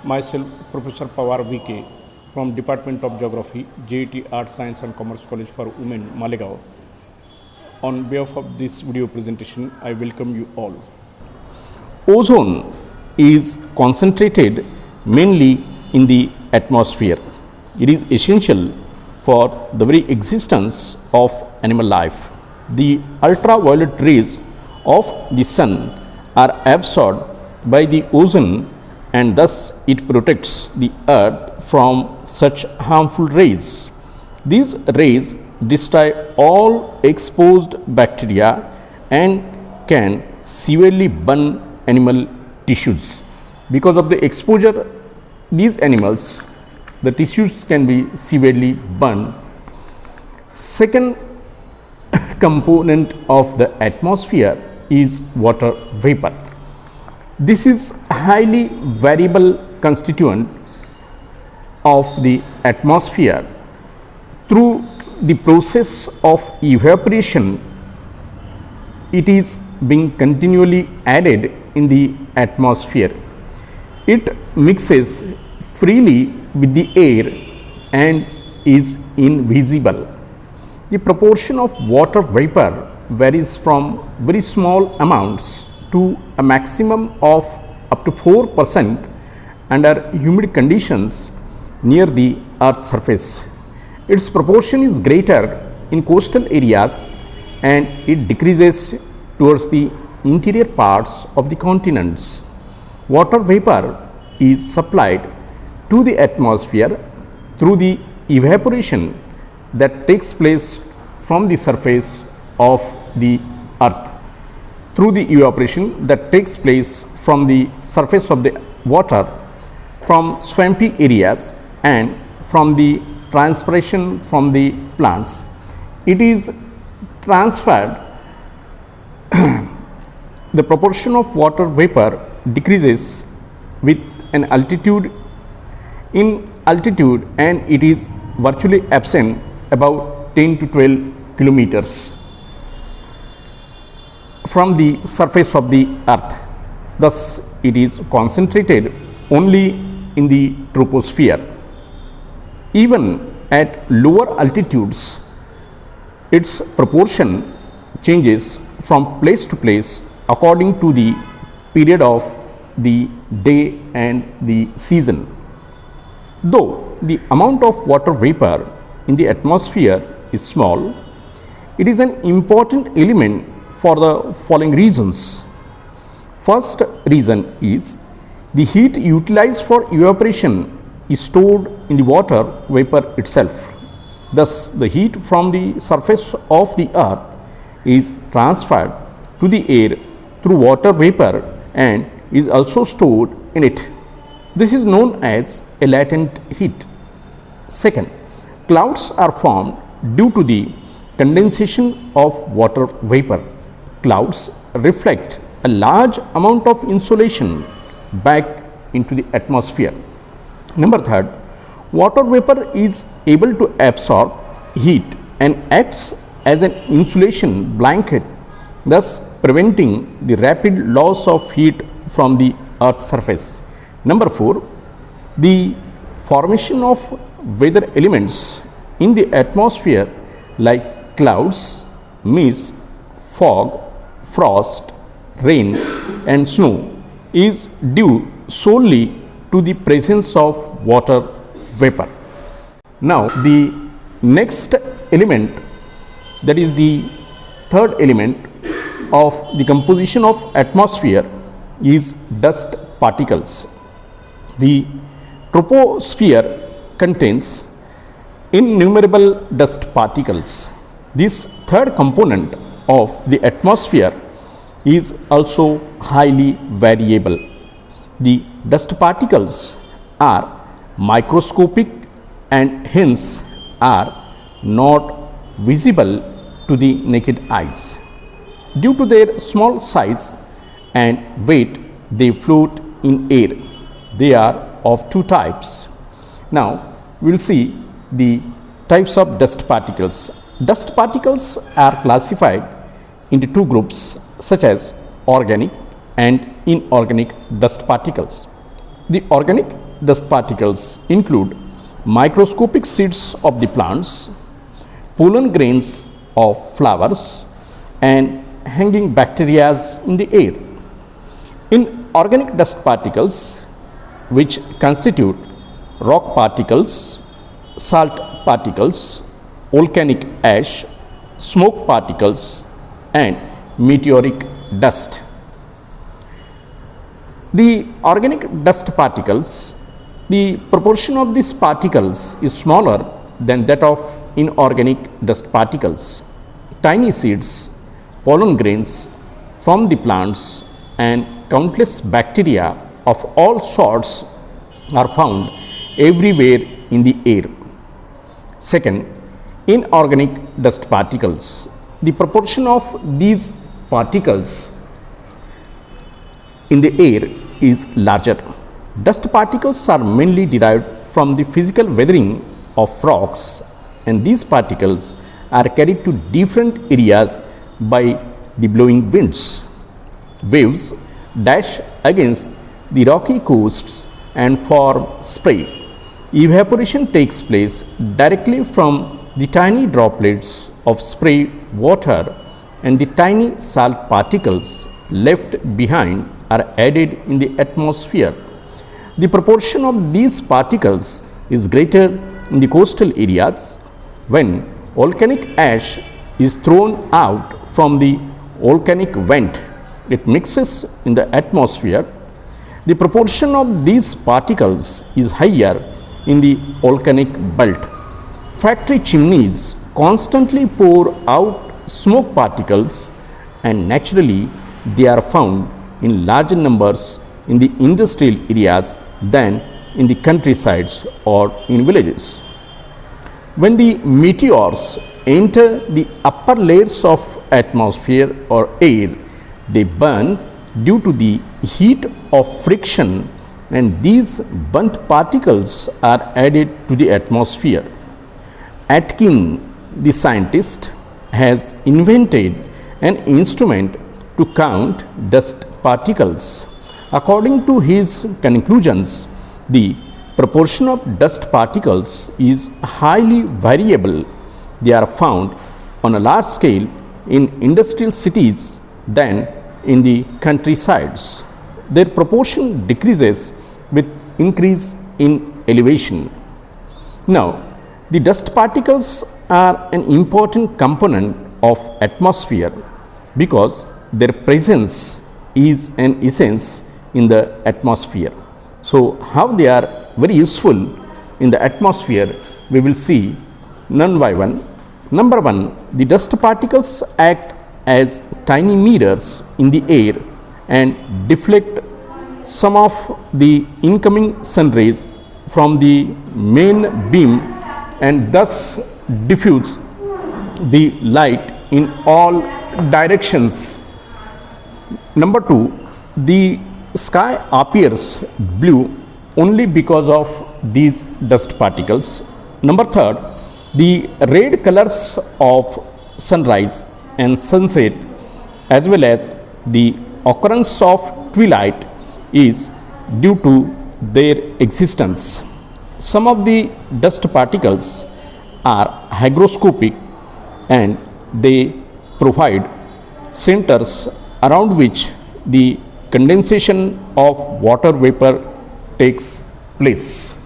Myself, Professor Pawar VK from Department of Geography, JET Art, Science and Commerce College for Women, Malegaon. On behalf of this video presentation, I welcome you all. Ozone is concentrated mainly in the atmosphere. It is essential for the very existence of animal life. The ultraviolet rays of the sun are absorbed by the ozone, and thus it protects the earth from such harmful rays. These rays destroy all exposed bacteria and can severely burn animal tissues. Because of the exposure, these animals, the tissues can be severely burned. Second component of the atmosphere is water vapor. This is highly variable constituent of the atmosphere. Through the process of evaporation, it is being continually added in the atmosphere. It mixes freely with the air and is invisible. The proportion of water vapor varies from very small amounts to a maximum of up to 4% under humid conditions near the earth's surface. Its proportion is greater in coastal areas and it decreases towards the interior parts of the continents. Water vapor is supplied to the atmosphere through the evaporation that takes place from the surface of the earth. Through the evaporation that takes place from the surface of the water, from swampy areas and from the transpiration from the plants, it is transferred. The proportion of water vapor decreases with an altitude and it is virtually absent about 10 to 12 kilometers from the surface of the earth. Thus, it is concentrated only in the troposphere. Even at lower altitudes, its proportion changes from place to place according to the period of the day and the season. Though the amount of water vapor in the atmosphere is small, it is an important element for the following reasons. First reason is the heat utilized for evaporation is stored in the water vapor itself. Thus, the heat from the surface of the earth is transferred to the air through water vapor and is also stored in it. This is known as a latent heat. Second, clouds are formed due to the condensation of water vapor. Clouds reflect a large amount of insolation back into the atmosphere. Number third, water vapor is able to absorb heat and acts as an insulation blanket, thus preventing the rapid loss of heat from the earth's surface. Number four, the formation of weather elements in the atmosphere like clouds, mist, fog, frost, rain and snow is due solely to the presence of water vapor. Now, the next element, that is the third element of the composition of atmosphere, is dust particles. The troposphere contains innumerable dust particles. This third component of the atmosphere is also highly variable. The dust particles are microscopic and hence are not visible to the naked eyes. Due to their small size and weight, they float in air. They are of two types. Now, we will see the types of dust particles. Dust particles are classified into two groups such as organic and inorganic dust particles. The organic dust particles include microscopic seeds of the plants, pollen grains of flowers, and hanging bacteria in the air. Inorganic dust particles, which constitute rock particles, salt particles, volcanic ash, smoke particles, and meteoric dust. The organic dust particles, the proportion of these particles is smaller than that of inorganic dust particles. Tiny seeds, pollen grains from the plants, and countless bacteria of all sorts are found everywhere in the air. Second, inorganic dust particles. The proportion of these particles in the air is larger. Dust particles are mainly derived from the physical weathering of rocks, and these particles are carried to different areas by the blowing winds. Waves dash against the rocky coasts and form spray. Evaporation takes place directly from the tiny droplets of spray water, and the tiny salt particles left behind are added in the atmosphere. The proportion of these particles is greater in the coastal areas. When volcanic ash is thrown out from the volcanic vent, it mixes in the atmosphere. The proportion of these particles is higher in the volcanic belt. Factory chimneys constantly pour out smoke particles, and naturally they are found in larger numbers in the industrial areas than in the countrysides or in villages. When the meteors enter the upper layers of atmosphere or air, they burn due to the heat of friction, and these burnt particles are added to the atmosphere. Atkin, the scientist, has invented an instrument to count dust particles. According to his conclusions, the proportion of dust particles is highly variable. They are found on a large scale in industrial cities than in the countrysides. Their proportion decreases with increase in elevation. Now, the dust particles are an important component of atmosphere because their presence is an essence in the atmosphere. So, how they are very useful in the atmosphere, we will see one by one. Number one, the dust particles act as tiny mirrors in the air and deflect some of the incoming sun rays from the main beam, and thus diffuse the light in all directions. Number two, the sky appears blue only because of these dust particles. Number third, the red colors of sunrise and sunset, as well as the occurrence of twilight, is due to their existence. Some of the dust particles are hygroscopic, and they provide centers around which the condensation of water vapor takes place.